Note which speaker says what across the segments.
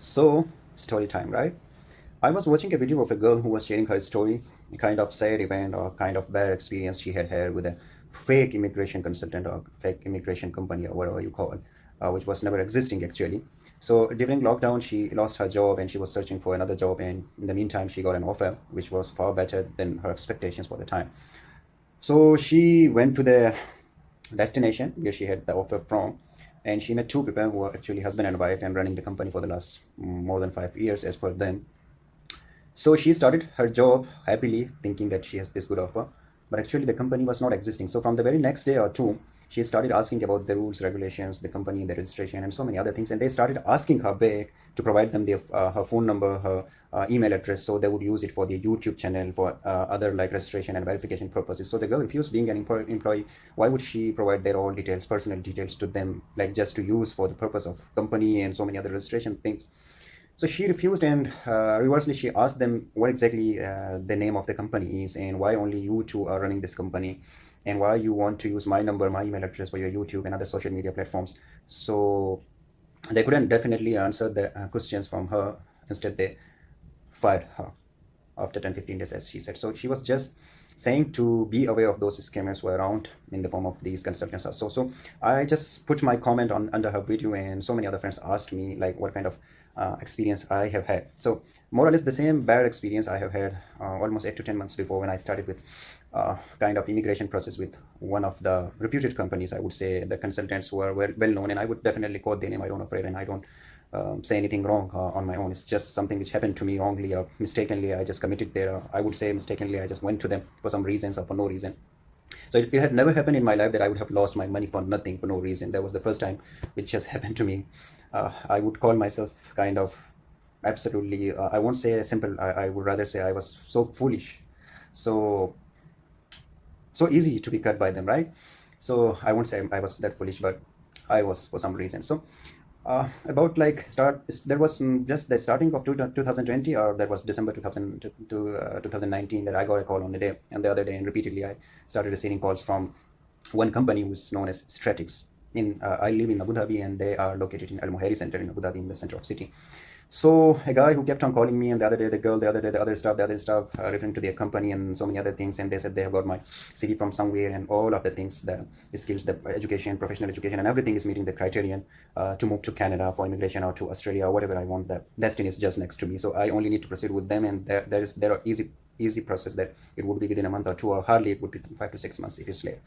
Speaker 1: So, story time, right? I was watching a video of a girl who was sharing her story, a kind of sad event or kind of bad experience she had had with a fake immigration consultant or fake immigration company or whatever you call, which was never existing actually. So during lockdown, she lost her job and she was searching for another job. And in the meantime, she got an offer which was far better than her expectations for the time. So she went to the destination where she had the offer from, and she met two people who were actually husband and wife and running the company for the last more than 5 years as per them. So she started her job happily, thinking that she has this good offer, but actually the company was not existing. So from the very next day or two, she started asking about the rules, regulations, the company, the registration, and so many other things. And they started asking her back to provide them her phone number, her email address, so they would use it for their YouTube channel, for other like registration and verification purposes. So the girl refused being an employee. Why would she provide their own details, personal details to them, like just to use for the purpose of company and so many other registration things? So she refused, and reversely, she asked them what exactly the name of the company is and why only you two are running this company and why you want to use my number, my email address for your YouTube and other social media platforms. So they couldn't definitely answer the questions from her. Instead, they fired her after 10-15 days, as she said. So she was just saying to be aware of those scammers who are around in the form of these consultants. So I just put my comment on under her video, and so many other friends asked me like what kind of experience I have had. So more or less the same bad experience I have had almost 8 to 10 months before, when I started with kind of immigration process with one of the reputed companies. I would say the consultants who are well known, and I would definitely quote their name. I don't afraid, and I don't say anything wrong on my own. It's just something which happened to me wrongly or mistakenly. I just committed there. I would say mistakenly, I just went to them for some reasons or for no reason. So it had never happened in my life that I would have lost my money for nothing, for no reason. That was the first time which has happened to me. I would call myself kind of absolutely, I won't say simple, I would rather say I was so foolish. So so easy to be cut by them, right? So I won't say I was that foolish, but I was for some reason. So about like there was just the starting of 2020, or that was December 2000 to 2019, that I got a call on the day, and the other day, and repeatedly I started receiving calls from one company who's known as Stratix. I live in Abu Dhabi, and they are located in Al Muhairi Center in Abu Dhabi, in the center of city. So a guy who kept on calling me, and the other day the girl, the other day the other stuff, referring to their company and so many other things, and they said they have got my CV from somewhere, and all of the things, the skills, the education, professional education, and everything is meeting the criterion to move to Canada for immigration, or to Australia, or whatever I want. The destiny is just next to me, so I only need to proceed with them, and there are easy process that it would be within a month or two, or hardly it would be 5 to 6 months if you slay.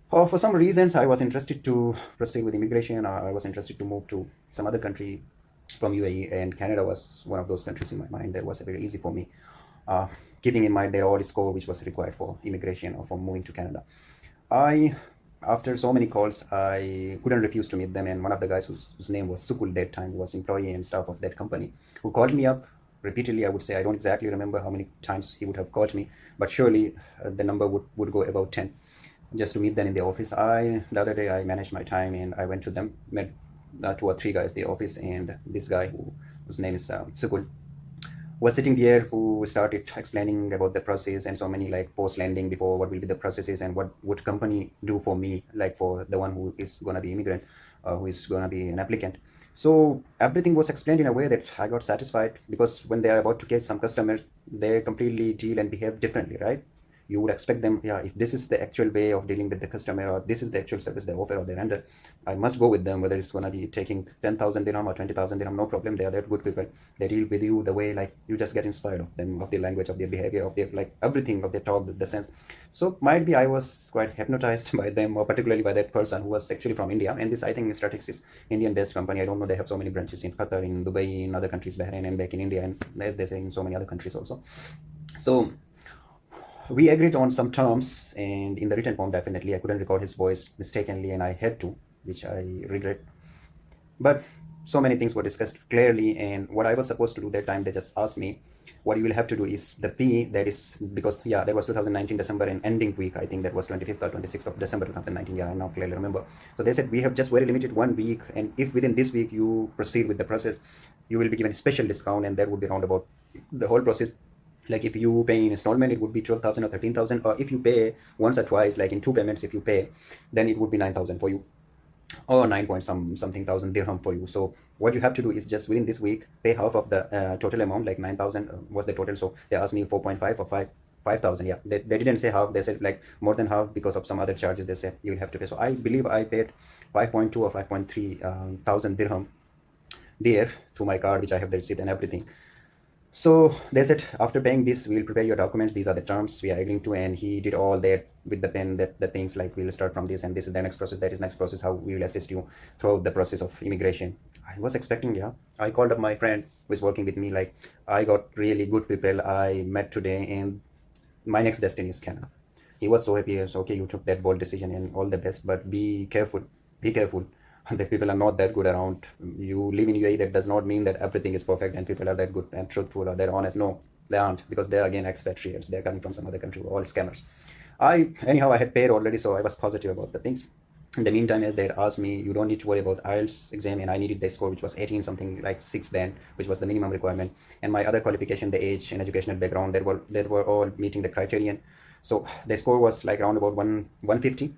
Speaker 1: For some reasons, I was interested to proceed with immigration. I was interested to move to some other country from UAE, and Canada was one of those countries in my mind that was very easy for me, uh, keeping in mind their audit score, which was required for immigration or for moving to Canada. I, after so many calls, I couldn't refuse to meet them, and one of the guys whose name was Sukul that time, who was employee and staff of that company, who called me up repeatedly. I would say I don't exactly remember how many times he would have called me, but surely the number would go about 10, just to meet them in the office. The other day I managed my time, and I went to them, met two or three guys in the office, and this guy whose name is Sukul was sitting there, who started explaining about the process and so many, like post landing, before, what will be the processes and what would company do for me, like for the one who is going to be immigrant, who is going to be an applicant. So everything was explained in a way that I got satisfied, because when they are about to get some customers, they completely deal and behave differently, right? You would expect them, yeah, if this is the actual way of dealing with the customer, or this is the actual service they offer or they render, I must go with them, whether it's going to be taking 10,000 dirham or 20,000 dirham, no problem. They are that good people. They deal with you the way, like, you just get inspired of them, of their language, of their behavior, of their, like, everything, of their talk, the sense. So might be I was quite hypnotized by them, or particularly by that person who was actually from India. And this, I think, Stratix is Indian based company. I don't know, they have so many branches in Qatar, in Dubai, in other countries, Bahrain, and back in India, and as they say, in so many other countries also. So we agreed on some terms, and in the written form, definitely I couldn't record his voice mistakenly, and I had to, which I regret. But so many things were discussed clearly, and what I was supposed to do that time, they just asked me, what you will have to do is the fee, that is, because, yeah, that was 2019 December, and ending week, I think that was 25th or 26th of December 2019. Yeah, I now clearly remember. So they said, we have just very limited 1 week, and if within this week you proceed with the process, you will be given a special discount, and that would be around about the whole process. Like, if you pay in installment, it would be 12,000 or 13,000, or if you pay once or twice, like in two payments, if you pay, then it would be 9,000 for you. or 9 point something thousand dirham for you. So what you have to do is just within this week pay half of the total amount, like 9,000 was the total. So they asked me 4.5 or 5,000. Yeah, they didn't say half, they said like more than half because of some other charges they said you will have to pay. So I believe I paid 5.2 or 5.3 thousand dirham there through my card, which I have the receipt and everything. So they said, after paying this, we'll prepare your documents. These are the terms we are agreeing to. And he did all that with the pen, that the things like we'll start from this and this is the next process, that is next process, how we will assist you throughout the process of immigration. I was expecting, yeah. I called up my friend who is working with me, like, I got really good people I met today, and my next destiny is Canada. He was so happy. Yes, okay, you took that bold decision and all the best, but be careful. Be careful. The people are not that good around. You live in UAE, that does not mean that everything is perfect and people are that good and truthful or that honest. No, they aren't, because they're again expatriates. They're coming from some other country, all scammers. I had paid already, so I was positive about the things. In the meantime, as they had asked me, you don't need to worry about IELTS exam, and I needed the score, which was 18 something, like 6 band, which was the minimum requirement, and my other qualification, the age and educational background, they were all meeting the criterion. So the score was like around about 150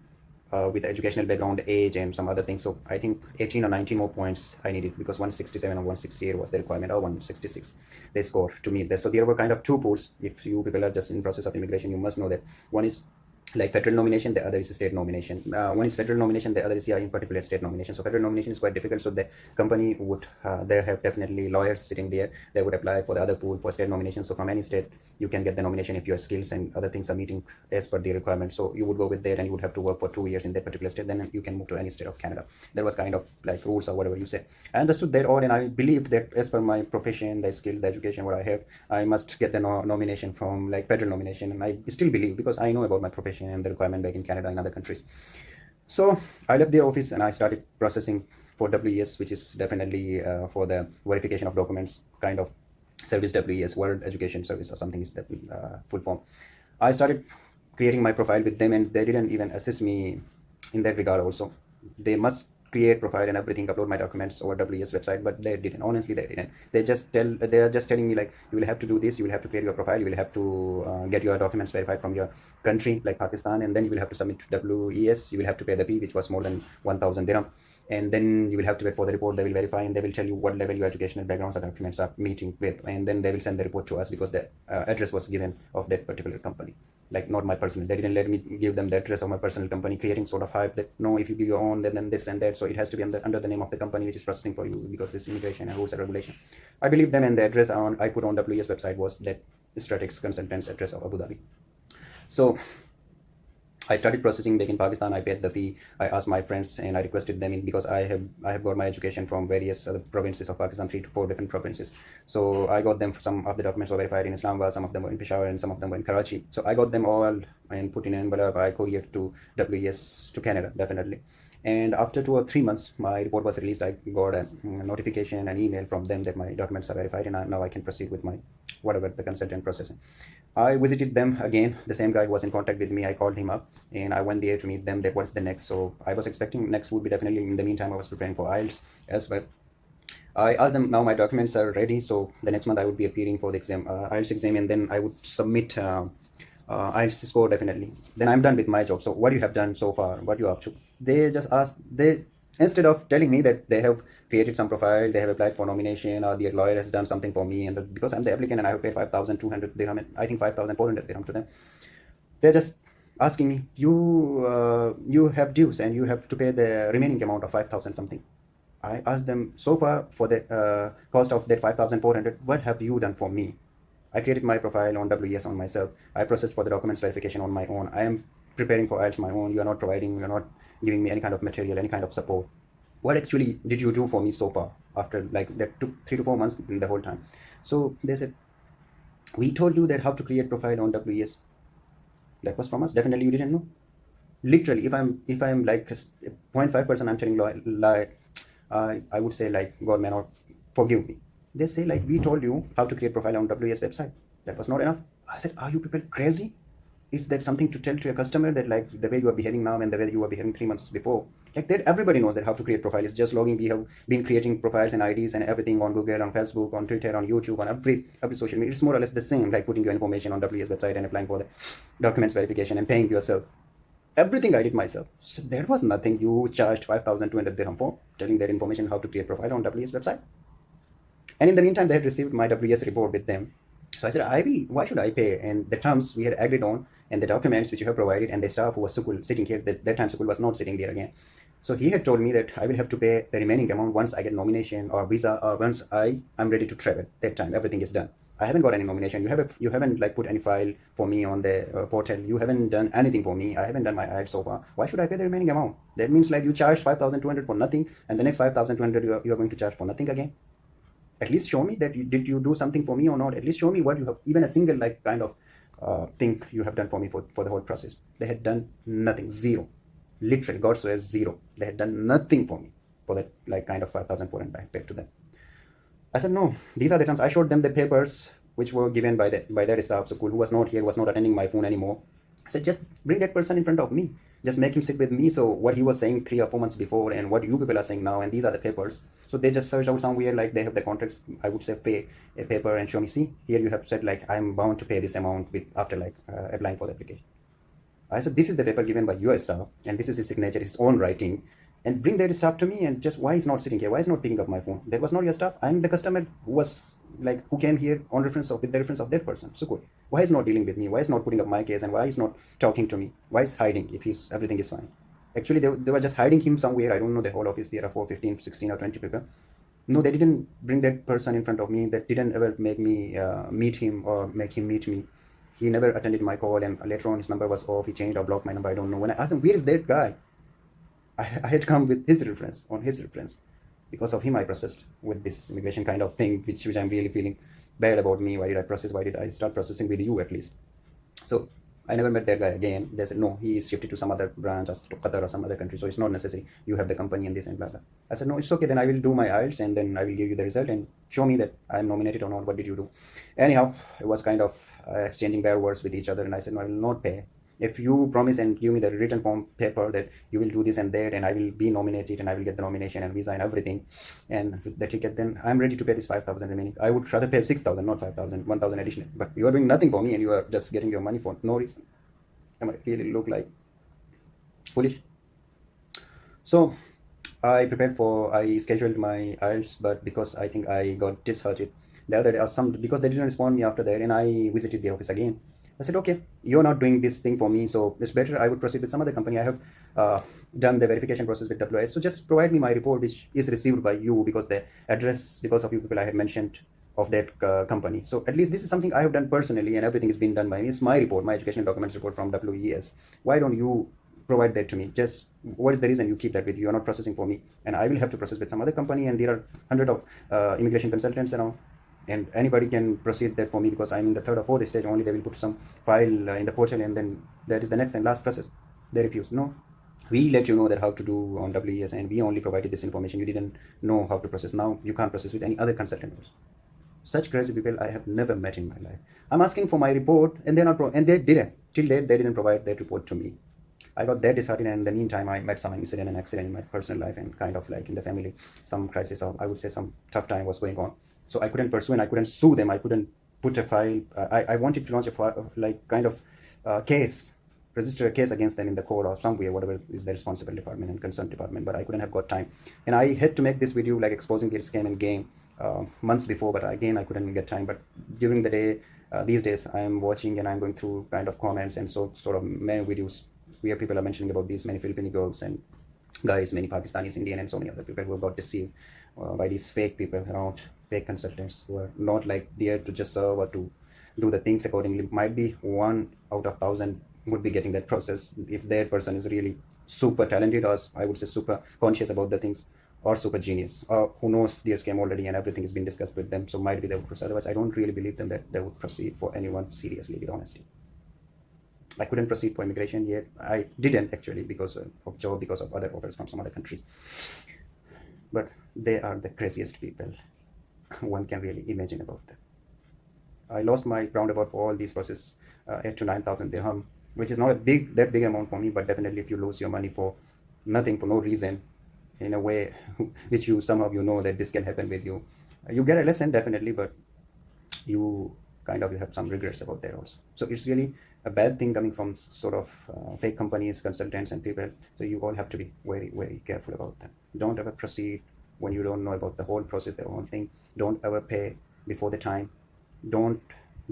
Speaker 1: with the educational background, age, and some other things. So I think 18 or 19 more points I needed, because 167 or 168 was the requirement, or 166 they score to meet that. So there were kind of two pools. If you people are just in process of immigration, you must know that one is like federal nomination, the other is state nomination. One is federal nomination, the other is, yeah, in particular state nomination. So federal nomination is quite difficult, so the company would they have definitely lawyers sitting there, they would apply for the other pool for state nomination. So from any state you can get the nomination if your skills and other things are meeting as per the requirement. So you would go with that, and you would have to work for 2 years in that particular state, then you can move to any state of Canada. There was kind of like rules or whatever you say. I understood that all, and I believed that as per my profession, the skills, the education, what I have, I must get the nomination from like federal nomination. And I still believe, because I know about my profession and the requirement back in Canada and other countries. So I left the office and I started processing for WES, which is definitely for the verification of documents, kind of service. WES, World Education Service or something is the full form. I started creating my profile with them, and they didn't even assist me in that regard also. They must create profile and everything, upload my documents over WES website, but they didn't. Honestly, they didn't. They are just telling me like, you will have to do this, you will have to create your profile, you will have to get your documents verified from your country like Pakistan, and then you will have to submit to WES. You will have to pay the fee, which was more than 1,000 dirham, and then you will have to wait for the report. They will verify, and they will tell you what level your educational backgrounds or documents are meeting with, and then they will send the report to us, because the address was given of that particular company, like not my personal. They didn't let me give them the address of my personal company, creating sort of hype that no, if you give your own, then this and that. So it has to be under the name of the company which is processing for you, because it's immigration and rules and regulation. I believe them, and the address I put on WES website was that Stratix Consultants address of Abu Dhabi. So I started processing back in Pakistan. I paid the fee. I asked my friends and I requested them in, because I have got my education from various other provinces of Pakistan, 3 to 4 different provinces. So I got them. Some of the documents were verified in Islamabad, some of them were in Peshawar, and some of them were in Karachi. So I got them all and put in an envelope. I couriered to WES to Canada, definitely. And after 2 or 3 months, my report was released. I got a notification, an email from them that my documents are verified, and now I can proceed with my whatever the consent and processing. I visited them again. The same guy was in contact with me. I called him up and I went there to meet them. That what's the next. So I was expecting next would be definitely. In the meantime, I was preparing for IELTS as well. I asked them, now my documents are ready. So the next month I would be appearing for the exam, IELTS exam, and then I would submit IELTS score definitely. Then I'm done with my job. So what you have done so far? What you up to? They just asked. They, instead of telling me that they have created some profile, they have applied for nomination, or their lawyer has done something for me, and because I'm the applicant and I have paid 5,200 dirham, I think 5,400 dirham to them, they're just asking me, you have dues and you have to pay the remaining amount of 5,000 something. I asked them, so far for the cost of that 5,400, what have you done for me? I created my profile on WES on myself. I processed for the documents verification on my own. I am preparing for IELTS my own. You are not providing, you are not giving me any kind of material, any kind of support. What actually did you do for me so far? After like that took 3 to 4 months in the whole time. So they said, we told you that how to create profile on WES. That was from us. Definitely you didn't know. Literally, if I'm like 0.5%, I'm telling lie. I would say like, God may not forgive me. They say like, we told you how to create profile on WES website. That was not enough. I said, are you people crazy? Is that something to tell to your customer, that like the way you are behaving now and the way you were behaving 3 months before? Like that, everybody knows that how to create profile is just logging. We have been creating profiles and IDs and everything on Google, on Facebook, on Twitter, on YouTube, on every social media. It's more or less the same, like putting your information on WES website and applying for the documents verification and paying yourself. Everything I did myself. So there was nothing. You charged 5,200 dirham for telling their information how to create profile on WES website. And in the meantime, they had received my WES report with them. So I said, I will, why should I pay? And the terms we had agreed on and the documents which you have provided and the staff who was Sukul sitting here, that time Sukul was not sitting there again. So he had told me that I will have to pay the remaining amount once I get nomination or visa or once I'm ready to travel. That time everything is done. I haven't got any nomination. You haven't like put any file for me on the portal. You haven't done anything for me. I haven't done my ad so far. Why should I pay the remaining amount? That means like you charged 5,200 for nothing, and the next 5,200 you are going to charge for nothing again. At least show me that did you do something for me or not. At least show me what you have, even a single like kind of thing you have done for me for the whole process. They had done nothing, zero, literally, God swears, zero. They had done nothing for me for that like kind of 5,400 I paid to them. I said, no, these are the terms. I showed them the papers which were given by their staff, Sukul, who was not here, was not attending my phone anymore. I said, just bring that person in front of me. Just make him sit with me. So what he was saying 3 or 4 months before and what you people are saying now, and these are the papers. So they just searched out somewhere like they have the contracts. I would say pay a paper and show me, see, here you have said like I'm bound to pay this amount with after like applying for the application. I said, this is the paper given by your staff, and this is his signature, his own writing, and bring that staff to me. And just why is not sitting here? Why is not picking up my phone? That was not your staff. I'm the customer who was like who came here on reference of with the reference of that person. So good. Why is not dealing with me? Why is not putting up my case? And why is not talking to me? Why is hiding if he's everything is fine? Actually, they were just hiding him somewhere. I don't know the whole office. There are 4, 15, 16 or 20 people. No, they didn't bring that person in front of me. That didn't ever make me meet him or make him meet me. He never attended my call, and later on his number was off. He changed or blocked my number. I don't know. When I asked him, where is that guy? I had come with his reference, on his reference. Because of him, I processed with this immigration kind of thing, which I'm really feeling bad about me. Why did I process? Why did I start processing with you at least? So I never met that guy again. They said, no, he is shifted to some other branch, or to Qatar or some other country. So it's not necessary. You have the company and this and blah, blah. I said, no, it's okay. Then I will do my IELTS and then I will give you the result and show me that I'm nominated or not. What did you do? Anyhow, it was kind of exchanging bad words with each other. And I said, no, I will not pay. If you promise and give me the written form paper that you will do this and that, and I will be nominated and I will get the nomination and visa and everything, and the ticket, then I'm ready to pay this 5,000 remaining. I would rather pay 6,000, not 5,000, 1,000 additional. But you are doing nothing for me and you are just getting your money for no reason. Am I really look like foolish? So I scheduled my IELTS, but because I think I got disheartened the other day, because they didn't respond me after that, and I visited the office again. I said, okay, you're not doing this thing for me, so it's better I would proceed with some other company. I have done the verification process with WS, so just provide me my report, which is received by you, because the address, because of you people I had mentioned of that company. So at least this is something I have done personally, and everything is being done by me. It's my report, my educational documents report from WES. Why don't you provide that to me? Just what is the reason you keep that with you? You're not processing for me, and I will have to process with some other company, and there are hundred of immigration consultants around, and anybody can proceed that for me because I'm in the third or fourth stage only. They will put some file in the portal, and then that is the next and last process. They refuse. No, we let you know that how to do on WES, and we only provided this information. You didn't know how to process. Now you can't process with any other consultant. Such crazy people I have never met in my life. I'm asking for my report, and they're not and they didn't. Till date, they didn't provide that report to me. I got that disheartened, and in the meantime, I met some incident and accident in my personal life, and kind of like in the family, some crisis, or I would say some tough time was going on. So I couldn't pursue and I couldn't sue them. I couldn't put a file. I wanted to launch a file, like kind of case, register a case against them in the court or somewhere, whatever is the responsible department and concerned department. But I couldn't have got time, and I had to make this video like exposing their scam and game months before. But again, I couldn't get time. But during the day, these days, I am watching and I'm going through kind of comments and sort of many videos where people are mentioning about these many Filipino girls and guys, many Pakistanis, Indian, and so many other people who got deceived by these fake people around, fake consultants who are not like there to just serve or to do the things accordingly. Might be 1 out of 1,000 would be getting that process if that person is really super talented, or I would say super conscious about the things, or super genius, or who knows their scam already and everything has been discussed with them. So might be they would proceed. Otherwise, I don't really believe them that they would proceed for anyone seriously, with honesty. I couldn't proceed for immigration yet. I didn't actually because of job, because of other offers from some other countries. But they are the craziest people one can really imagine about them. I lost my roundabout for all these processes, 8 to 9,000 dirham, which is not that big amount for me, but definitely if you lose your money for nothing, for no reason, in a way which you somehow you know that this can happen with you, you get a lesson definitely, but you have some regrets about that also. So it's really a bad thing coming from sort of fake companies, consultants, and people. So you all have to be very, very careful about them. Don't ever proceed when you don't know about the whole process, the whole thing. Don't ever pay before the time. Don't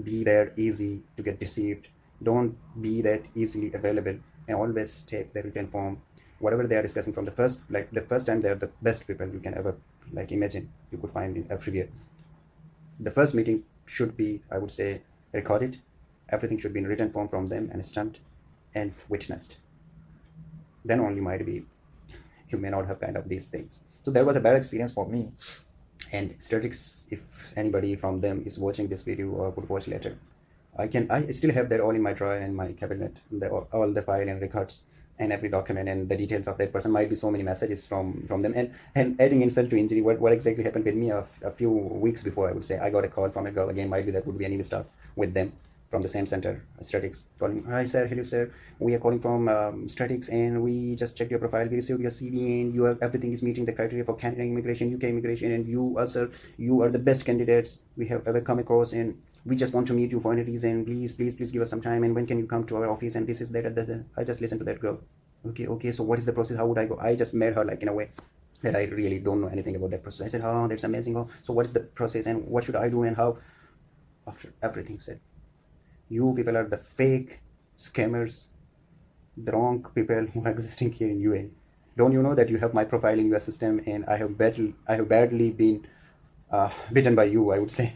Speaker 1: be there easy to get deceived. Don't be that easily available, and always take the written form. Whatever they are discussing from the first, like the first time, they're the best people you can ever like imagine you could find in everywhere. The first meeting should be, I would say, recorded. Everything should be in written form from them and stamped and witnessed. Then only might be you may not have kind of these things. So there was a bad experience for me. And Statix, if anybody from them is watching this video or would watch later, I still have that all in my drawer and my cabinet, all the file and records and every document and the details of that person. Might be so many messages from them. And adding insult to injury, what exactly happened with me a few weeks before, I would say, I got a call from a girl. Again, might be that would be any stuff with them from the same center, Statix, calling, hi sir, hello sir, we are calling from Statix, and we just checked your profile, we received your CV, and everything is meeting the criteria for Canadian immigration, UK immigration, and you are, sir, you are the best candidates we have ever come across, and we just want to meet you for any reason. Please give us some time, and when can you come to our office, and this is that. I just listened to that girl. Okay, so what is the process, how would I go? I just made her like in a way that I really don't know anything about that process. I said, oh, that's amazing. Oh, so what is the process, and what should I do, and how? After everything said, you people are the fake scammers, the wrong people who are existing here in UA. Don't you know that you have my profile in your system, and I have badly been bitten by you, I would say,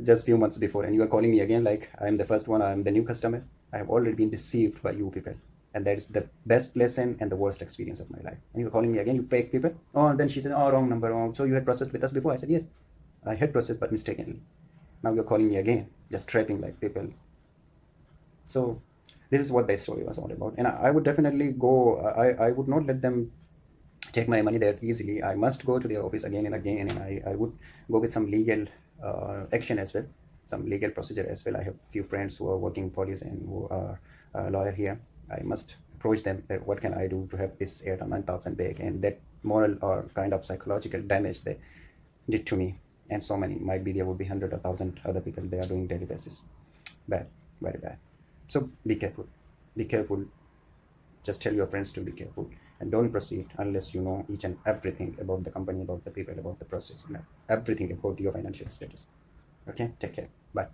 Speaker 1: just few months before, and you are calling me again like I am the first one, I am the new customer. I have already been deceived by you people, and that is the best lesson and the worst experience of my life. And you are calling me again, you fake people. Oh, and then she said, oh, wrong number, wrong. So you had processed with us before? I said, yes, I had processed, but mistakenly. Now you're calling me again, just trapping like people. So this is what the story was all about. And I would definitely go, I would not let them take my money that easily. I must go to the office again and again, and I would go with some legal action as well, some legal procedure as well. I have few friends who are working police and who are lawyer here. I must approach them that what can I do to have this 8 or 9,000 back, and that moral or kind of psychological damage they did to me. And so many, might be there would be 100 or 1,000 other people they are doing daily basis. Bad, very bad. So be careful, be careful. Just tell your friends to be careful, and don't proceed unless you know each and everything about the company, about the people, about the process, and everything about your financial status. Okay, take care, bye.